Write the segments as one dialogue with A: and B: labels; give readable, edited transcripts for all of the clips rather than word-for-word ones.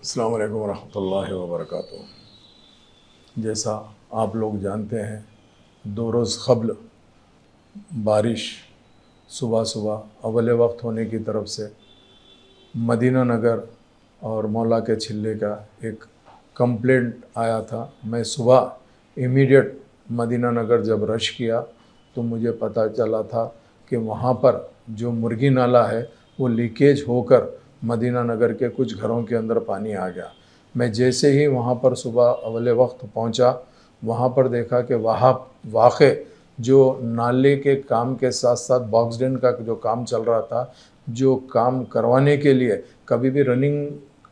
A: अस्सलाम वालेकुम रहमतुल्लाहि व बरकातुहू। जैसा आप लोग जानते हैं, 2 रोज़ क़ब्ल बारिश सुबह सुबह अव्वल वक्त होने की तरफ से मदीना नगर और मौला के छिल्ले का एक कंप्लेंट आया था। मैं सुबह इमीडिएट मदीना नगर जब रश किया तो मुझे पता चला था कि वहाँ पर जो मुर्गी नाला है वो लीकेज होकर मदीना नगर के कुछ घरों के अंदर पानी आ गया। मैं जैसे ही वहाँ पर सुबह अव्वल वक्त पहुँचा, वहाँ पर देखा कि वहाँ वाक़ई जो नाले के काम के साथ साथ बॉक्स ड्रेन का जो काम चल रहा था, जो काम करवाने के लिए कभी भी रनिंग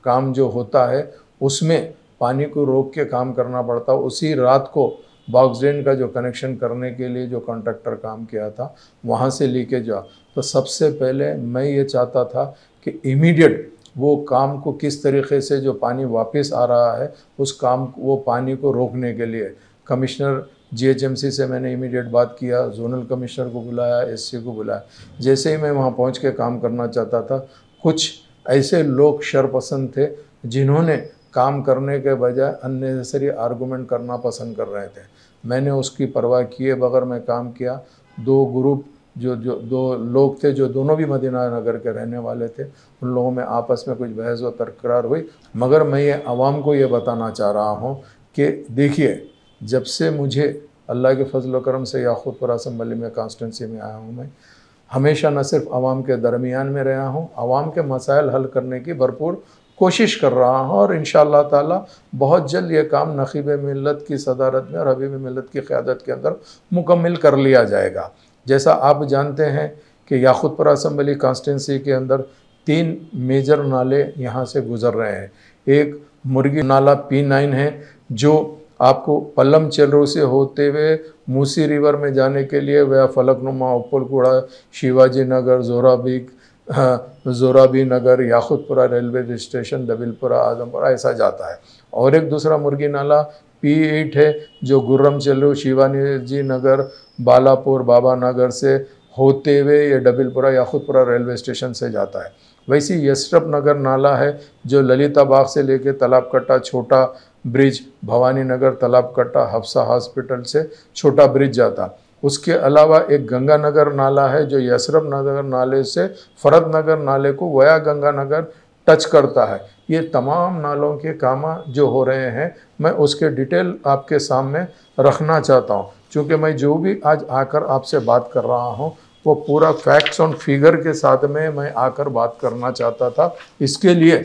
A: काम जो होता है उसमें पानी को रोक के काम करना पड़ता, उसी रात को बॉक्स ड्रेन का जो कनेक्शन करने के लिए जो कॉन्ट्रैक्टर काम किया था वहाँ से लीकेज हुआ। तो सबसे पहले मैं ये चाहता था कि इमीडिएट वो काम को किस तरीके से जो पानी वापस आ रहा है उस काम वो पानी को रोकने के लिए कमिश्नर जीएचएमसी से मैंने इमीडिएट बात किया, जोनल कमिश्नर को बुलाया, एससी को बुलाया। जैसे ही मैं वहाँ पहुँच के काम करना चाहता था, कुछ ऐसे लोग शरपसंद थे जिन्होंने काम करने के बजाय अननेसेसरी आर्गूमेंट करना पसंद कर रहे थे। मैंने उसकी परवाह किए बगैर मैं काम किया। 2 ग्रुप जो 2 लोग थे जो दोनों भी मदीना नगर के रहने वाले थे, उन लोगों में आपस में कुछ बहस व तकरार हुई। मगर मैं ये आवाम को ये बताना चाह रहा हूँ कि देखिए, जब से मुझे अल्लाह के फजल व करम से याकूतपुरा असम्बली में कॉन्स्टिट्यूंसी में आया हूँ, मैं हमेशा न सिर्फ आवाम के दरमियान में रहा हूँ, आवाम के मसाइल हल करने की भरपूर कोशिश कर रहा हूँ और इंशाअल्लाह ताला बहुत जल्द ये काम नक़ीब मिल्लत की सदारत में और हबीब मिल्लत की क़यादत के अंदर मुकम्मल कर लिया जाएगा। जैसा आप जानते हैं कि याकूतपुरा असम्बली कॉन्स्टिट्यूंसी के अंदर 3 मेजर नाले यहाँ से गुज़र रहे हैं। एक मुर्गी नाला P9 है जो आपको पल्लम चेलरू से होते हुए मूसी रिवर में जाने के लिए वह फलकनुमा, उपलकुड़ा, शिवाजी नगर, जोराबी नगर, याकूतपुरा रेलवे स्टेशन, दबिलपुरा, आदमपुरा ऐसा जाता है। और एक दूसरा मुर्गी नाला P8 है जो गुर्रम चेलरू, शिवाजी नगर, बालापुर, बाबा नगर से होते हुए ये डबिलपुरा, याकूतपुरा रेलवे स्टेशन से जाता है। वैसे यशरफ नगर नाला है जो ललिता बाग से लेके तालाब कट्टा, छोटा ब्रिज, भवानी नगर, तालाब कट्टा, हफ्सा हॉस्पिटल से छोटा ब्रिज जाता। उसके अलावा एक गंगा नगर नाला है जो यशरफ नगर नाले से फरद नगर नाले को वया गंगा नगर टच करता है। ये तमाम नालों के काम जो हो रहे हैं मैं उसके डिटेल आपके सामने रखना चाहता हूँ, क्योंकि मैं जो भी आज आकर आपसे बात कर रहा हूँ वो पूरा फैक्ट्स और फिगर के साथ में मैं आकर बात करना चाहता था। इसके लिए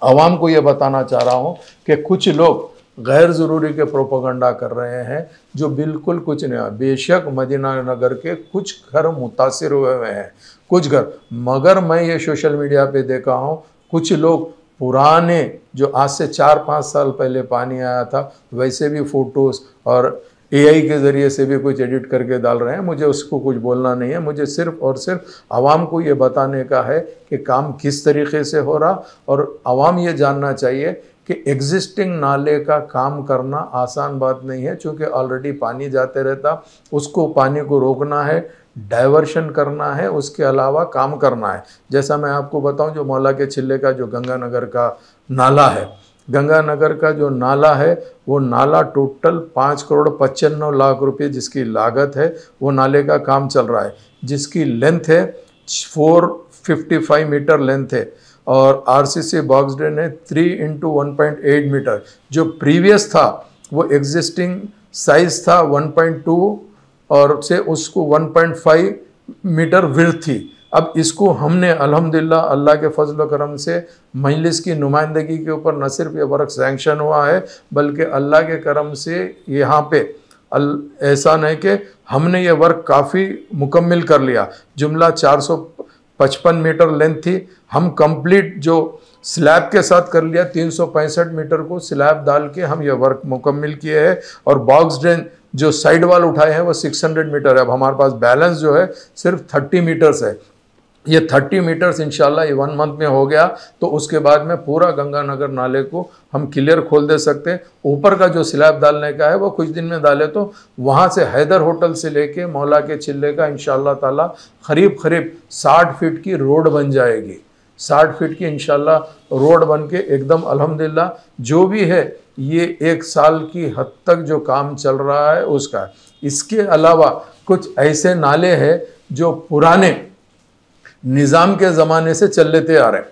A: आवाम को ये बताना चाह रहा हूँ कि कुछ लोग गैर ज़रूरी के प्रोपेगेंडा कर रहे हैं जो बिल्कुल कुछ नहीं है। बेशक मदीना नगर के कुछ घर मुतासिर हुए हैं, कुछ घर, मगर मैं ये सोशल मीडिया पे देखा हूँ कुछ लोग पुराने जो आज से 4-5 साल पहले पानी आया था वैसे भी फ़ोटोज़ और AI के ज़रिए से भी कुछ एडिट करके डाल रहे हैं। मुझे उसको कुछ बोलना नहीं है, मुझे सिर्फ़ और सिर्फ आवाम को ये बताने का है कि काम किस तरीके से हो रहा, और आवाम ये जानना चाहिए कि एग्जिस्टिंग नाले का काम करना आसान बात नहीं है, क्योंकि ऑलरेडी पानी जाते रहता, उसको पानी को रोकना है, डाइवर्शन करना है, उसके अलावा काम करना है। जैसा मैं आपको बताऊं, जो मौला के छिल्ले का जो गंगानगर का नाला है, गंगानगर का जो नाला है वो नाला टोटल 5,95,00,000 रुपये जिसकी लागत है, वो नाले का काम चल रहा है, जिसकी लेंथ है 455 मीटर लेंथ है और RCC बॉक्स ड्रेन है 3 × 1.8 मीटर। जो प्रीवियस था वो एग्जिस्टिंग साइज था 1.2 और से उसको 1.5 मीटर विड्थ थी। अब इसको हमने अल्हम्दुलिल्लाह अल्लाह के फजल व करम से मजलिस की नुमाइंदगी के ऊपर न सिर्फ ये वर्क सैंक्शन हुआ है, बल्कि अल्लाह के करम से यहाँ पे एहसान है कि हमने ये वर्क काफ़ी मुकम्मल कर लिया। जुमला 455 मीटर लेंथ थी, हम कंप्लीट जो स्लैब के साथ कर लिया। 365 मीटर को स्लैब डाल के हम ये वर्क मुकम्मल किए हैं और बॉक्स ड्रेन जो साइड वाल उठाए हैं वो 600 मीटर है। अब हमारे पास बैलेंस जो है सिर्फ 30 मीटर्स है। ये 30 मीटर्स इंशाल्लाह ये 1 मंथ में हो गया तो उसके बाद में पूरा गंगानगर नाले को हम क्लियर खोल दे सकते हैं। ऊपर का जो स्लैब डालने का है वो कुछ दिन में डाले तो वहाँ से हैदर होटल से लेके मौला के छिल्ले का इंशाल्लाह ताला करीब 60 फीट की रोड बन जाएगी। 60 फीट की इंशाल्लाह रोड बन के एकदम अल्हम्दुलिल्लाह जो भी है ये 1 साल की हद तक जो काम चल रहा है उसका। इसके अलावा कुछ ऐसे नाले हैं जो पुराने निज़ाम के ज़माने से चल लेते आ रहे हैं,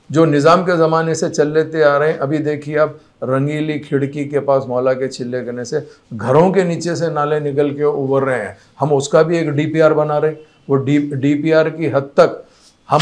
A: जो निज़ाम के ज़माने से चल लेते आ रहे हैं। अभी देखिए आप रंगीली खिड़की के पास मौला के चिल्ले करने से घरों के नीचे से नाले निकल के उभर रहे हैं, हम उसका भी एक डीपीआर बना रहे हैं। वो डीपीआर की हद तक हम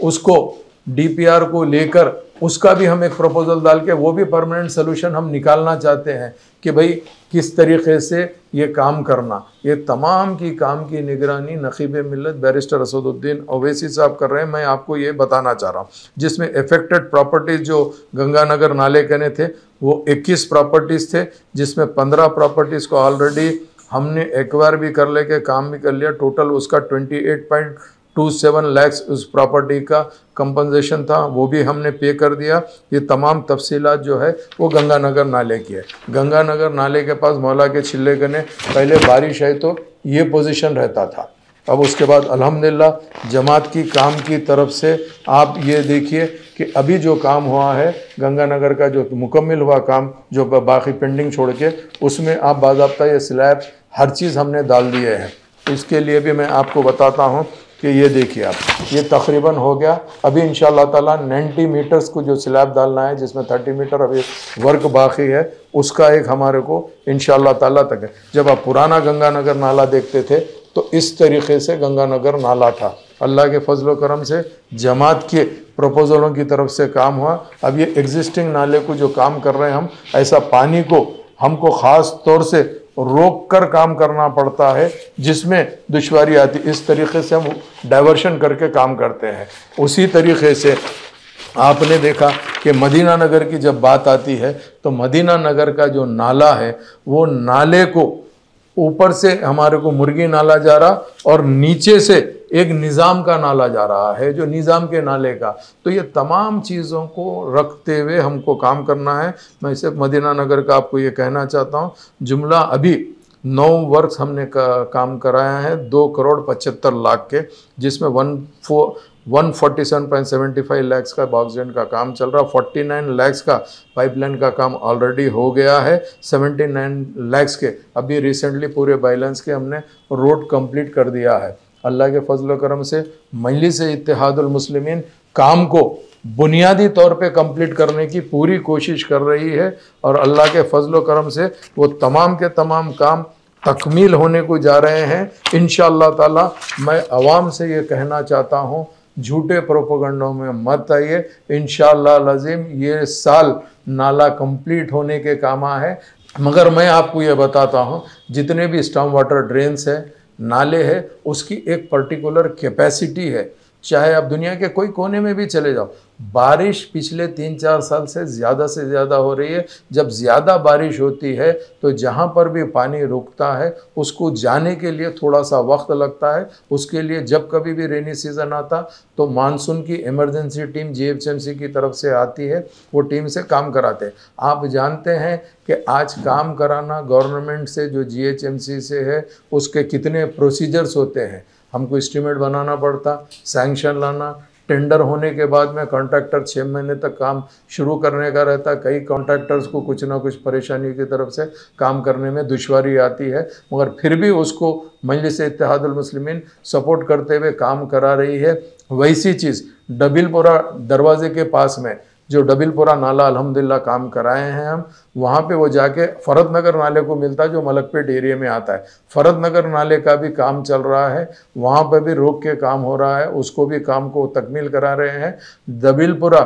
A: उसको डीपीआर को लेकर उसका भी हम एक प्रपोजल डाल के वो भी परमानेंट सोल्यूशन हम निकालना चाहते हैं कि भाई किस तरीके से ये काम करना। ये तमाम की काम की निगरानी नकीब मिल्लत बैरिस्टर असदुद्दीन ओवैसी साहब कर रहे हैं। मैं आपको ये बताना चाह रहा हूँ, जिसमें अफेक्टेड प्रॉपर्टीज़ जो गंगानगर नाले कने थे वो 21 प्रॉपर्टीज़ थे, जिसमें 15 प्रॉपर्टीज़ को ऑलरेडी हमने एक्वायर भी कर लेके काम भी कर लिया। टोटल उसका 28.27 लाख उस प्रॉपर्टी का कंपनसेशन था, वो भी हमने पे कर दिया। ये तमाम तफसीलात जो है वो गंगानगर नाले की है। गंगानगर नाले के पास मौला के चिल्ले गने पहले बारिश है तो ये पोजीशन रहता था, अब उसके बाद अल्हम्दुलिल्लाह जमात की काम की तरफ से आप ये देखिए कि अभी जो काम हुआ है गंगानगर का जो मुकम्मल हुआ काम जो बाकी पेंडिंग छोड़ के उसमें आप बाज़ाब्ता ये स्लैब हर चीज़ हमने डाल दिए हैं। इसके लिए भी मैं आपको बताता हूँ कि ये देखिए आप, ये तकरीबन हो गया। अभी इंशाअल्लाह ताला 90 मीटर्स को जो स्लैब डालना है, जिसमें 30 मीटर अभी वर्क बाकी है, उसका एक हमारे को इंशाअल्लाह ताला तक है। जब आप पुराना गंगानगर नाला देखते थे तो इस तरीके से गंगानगर नाला था। अल्लाह के फजल करम से जमात के प्रपोजलों की तरफ से काम हुआ। अब ये एग्जिस्टिंग नाले को जो काम कर रहे हैं हम, ऐसा पानी को हमको ख़ास तौर से रोक कर काम करना पड़ता है, जिसमें दुश्वारी आती। इस तरीके से हम डाइवर्शन करके काम करते हैं। उसी तरीके से आपने देखा कि मदीना नगर की जब बात आती है तो मदीना नगर का जो नाला है वो नाले को ऊपर से हमारे को मुर्गी नाला जा रहा और नीचे से एक निज़ाम का नाला जा रहा है, जो निज़ाम के नाले का। तो ये तमाम चीज़ों को रखते हुए हमको काम करना है। मैं सिर्फ मदीना नगर का आपको ये कहना चाहता हूँ, जुमला अभी 9 वर्क्स हमने काम कराया है 2,75,00,000 के, जिसमें 147.75 लाख का बॉक्सडेंट का काम चल रहा। 49 लाख का पाइपलाइन का काम ऑलरेडी हो गया है। 79 लाख के अभी रिसेंटली पूरे बैलेंस के हमने रोड कंप्लीट कर दिया है। अल्लाह के फजल करम से मजलिस इत्तेहादुल मुस्लिमीन काम को बुनियादी तौर पे कंप्लीट करने की पूरी कोशिश कर रही है और अल्लाह के फजल करम से वो तमाम के तमाम काम तकमील होने को जा रहे हैं इंशाअल्लाह ताला। मैं आवाम से ये कहना चाहता हूँ, झूठे प्रोपेगेंडों में मत आइए। इंशाअल्लाह लज़ीम ये साल नाला कंप्लीट होने के कामा है। मगर मैं आपको ये बताता हूँ, जितने भी स्टॉर्म वाटर ड्रेन्स है, नाले है, उसकी एक पर्टिकुलर कैपेसिटी है। चाहे आप दुनिया के कोई कोने में भी चले जाओ, बारिश पिछले 3-4 साल से ज़्यादा हो रही है। जब ज़्यादा बारिश होती है तो जहाँ पर भी पानी रुकता है उसको जाने के लिए थोड़ा सा वक्त लगता है। उसके लिए जब कभी भी रेनी सीज़न आता तो मानसून की इमरजेंसी टीम GHMC की तरफ से आती है, वो टीम से काम कराते हैं। आप जानते हैं कि आज काम कराना गवर्नमेंट से जो GHMC से है उसके कितने प्रोसीजर्स होते हैं। हमको एस्टीमेट बनाना पड़ता, सैंक्शन लाना, टेंडर होने के बाद में कॉन्ट्रैक्टर 6 महीने तक काम शुरू करने का रहता। कई कॉन्ट्रैक्टर्स को कुछ ना कुछ परेशानी की तरफ से काम करने में दुश्वारी आती है, मगर फिर भी उसको मजलिस इत्तेहादुल मुस्लिमीन सपोर्ट करते हुए काम करा रही है। वैसी चीज़ डबिलपुरा दरवाजे के पास में जो डबिलपुरा नाला अल्हम्दुलिल्लाह काम कराए हैं हम, वहाँ पे वो जाके फरत नगर नाले को मिलता है जो मलकपेट एरिया में आता है। फरत नगर नाले का भी काम चल रहा है, वहाँ पर भी रोक के काम हो रहा है, उसको भी काम को तकमील करा रहे हैं। डबिलपुरा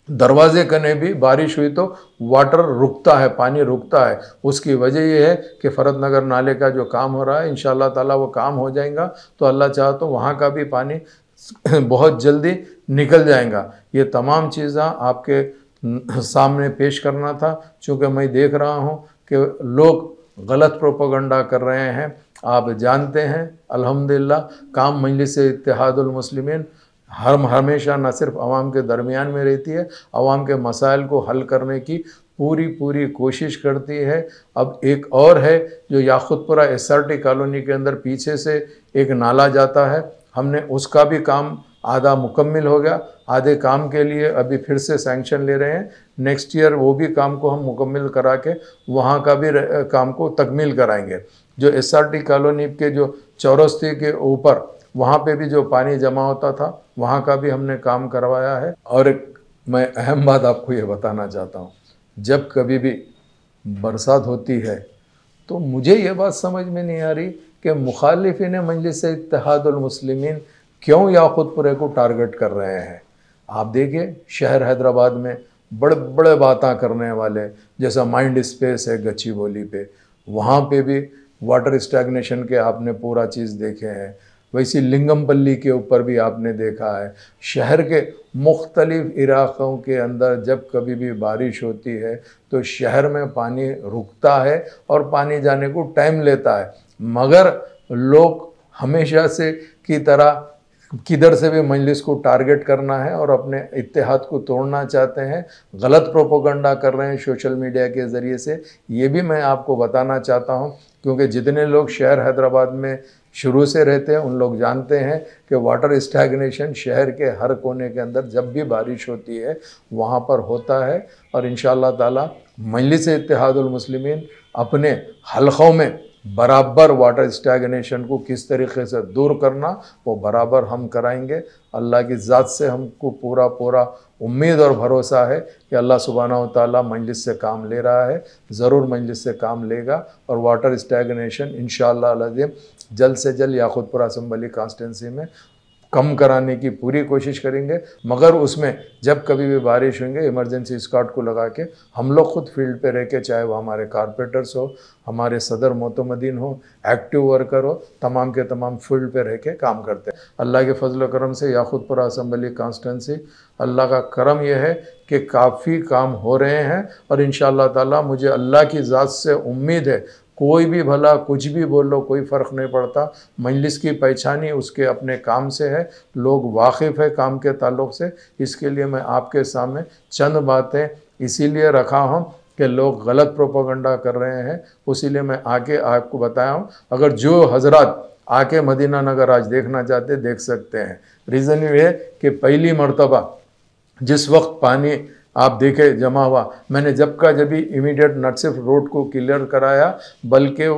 A: दरवाजे कने भी बारिश हुई तो वाटर रुकता है, पानी रुकता है। उसकी वजह यह है कि फरत नगर नाले का जो काम हो रहा है इंशाअल्लाह ताला वो काम हो जाएगा तो अल्लाह चाहे तो वहाँ का भी पानी बहुत जल्दी निकल जाएगा। ये तमाम चीज़ें आपके सामने पेश करना था, चूँकि मैं देख रहा हूँ कि लोग गलत प्रोपेगेंडा कर रहे हैं। आप जानते हैं अल्हम्दुलिल्लाह काम मजलिस इत्तेहादुल मुस्लिमीन हमेशा न सिर्फ आवाम के दरमियान में रहती है, आवाम के मसाइल को हल करने की पूरी कोशिश करती है। अब एक और है जो याकुतपुरा SRT कॉलोनी के अंदर पीछे से एक नाला जाता है, हमने उसका भी काम आधा मुकम्मल हो गया, आधे काम के लिए अभी फिर से सैंक्शन ले रहे हैं। नेक्स्ट ईयर वो भी काम को हम मुकम्मल करा के वहाँ का भी काम को तकमील कराएंगे। जो SRT कॉलोनी के जो चौरस्ते के ऊपर वहाँ पे भी जो पानी जमा होता था वहाँ का भी हमने काम करवाया है। और एक मैं अहम बात आपको ये बताना चाहता हूँ, जब कभी भी बरसात होती है तो मुझे ये बात समझ में नहीं आ रही कि मुखालिफिन मजलिस इत्तेहादुल मुस्लिमीन क्यों याकूतपुरे को टारगेट कर रहे हैं। आप देखिए शहर हैदराबाद में बड़े बड़े बातें करने वाले, जैसा माइंड स्पेस है गच्चीबोली पे, वहाँ पे भी वाटर स्टैग्नेशन के आपने पूरा चीज़ देखे हैं। वैसी लिंगमपल्ली के ऊपर भी आपने देखा है। शहर के मुख्तलिफ इलाक़ों के अंदर जब कभी भी बारिश होती है तो शहर में पानी रुकता है और पानी जाने को टाइम लेता है, मगर लोग हमेशा से की तरह किधर से भी मजलिस को टारगेट करना है और अपने इत्तेहाद को तोड़ना चाहते हैं, गलत प्रोपोगंडा कर रहे हैं सोशल मीडिया के ज़रिए से। ये भी मैं आपको बताना चाहता हूँ, क्योंकि जितने लोग शहर हैदराबाद में शुरू से रहते हैं उन लोग जानते हैं कि वाटर स्टैग्नेशन शहर के हर कोने के अंदर जब भी बारिश होती है वहाँ पर होता है। और इंशाअल्लाह ताला मजलिस इत्तेहादुल मुस्लिमीन अपने हलक़ों में बराबर वाटर स्टैग्नेशन को किस तरीके से दूर करना वो बराबर हम कराएंगे। अल्लाह की ज़ात से हमको पूरा पूरा उम्मीद और भरोसा है कि अल्लाह सुब्हानहू तआला मजलिस से काम ले रहा है, ज़रूर मजलिस से काम लेगा और वाटर स्टैग्नेशन इंशाअल्लाह अज़ीम जल्द से जल्द याकूतपुरा असम्बली कॉन्स्टिट्यूंसी में कम कराने की पूरी कोशिश करेंगे। मगर उसमें जब कभी भी बारिश होंगे इमरजेंसी स्क्वाड को लगा के हम लोग खुद फील्ड पे रह के, चाहे वो हमारे कारपेंटर्स हो, हमारे सदर मोतमदीन हो, एक्टिव वर्कर हो, तमाम के तमाम फील्ड पे रह के काम करते हैं। अल्लाह के फजल करम से याकूतपुरा असम्बली कॉन्स्टिट्यूंसी अल्लाह का करम यह है कि काफ़ी काम हो रहे हैं और इंशाअल्लाह ताला मुझे अल्लाह की ज़ात से उम्मीद है, कोई भी भला कुछ भी बोल लो कोई फ़र्क नहीं पड़ता। मजलिस की पहचान ही उसके अपने काम से है, लोग वाकिफ़ है काम के ताल्लुक़ से। इसके लिए मैं आपके सामने चंद बातें इसीलिए रखा हूँ कि लोग गलत प्रोपेगेंडा कर रहे हैं, उसीलिए मैं आके आपको बताया हूँ। अगर जो हजरात आके मदीना नगर आज देखना चाहते देख सकते हैं। रीज़न ये है कि पहली मरतबा जिस वक्त पानी आप देखे जमा हुआ, मैंने जब का जब भी इमीडिएट न सिर्फ रोड को क्लियर कराया बल्कि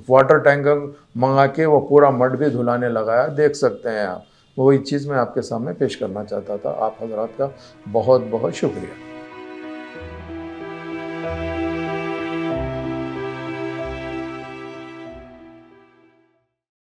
A: वाटर टैंकर मंगा के वो पूरा मड भी धुलाने लगाया, देख सकते हैं आप। वही चीज़ मैं आपके सामने पेश करना चाहता था। आप हजरात का बहुत बहुत शुक्रिया।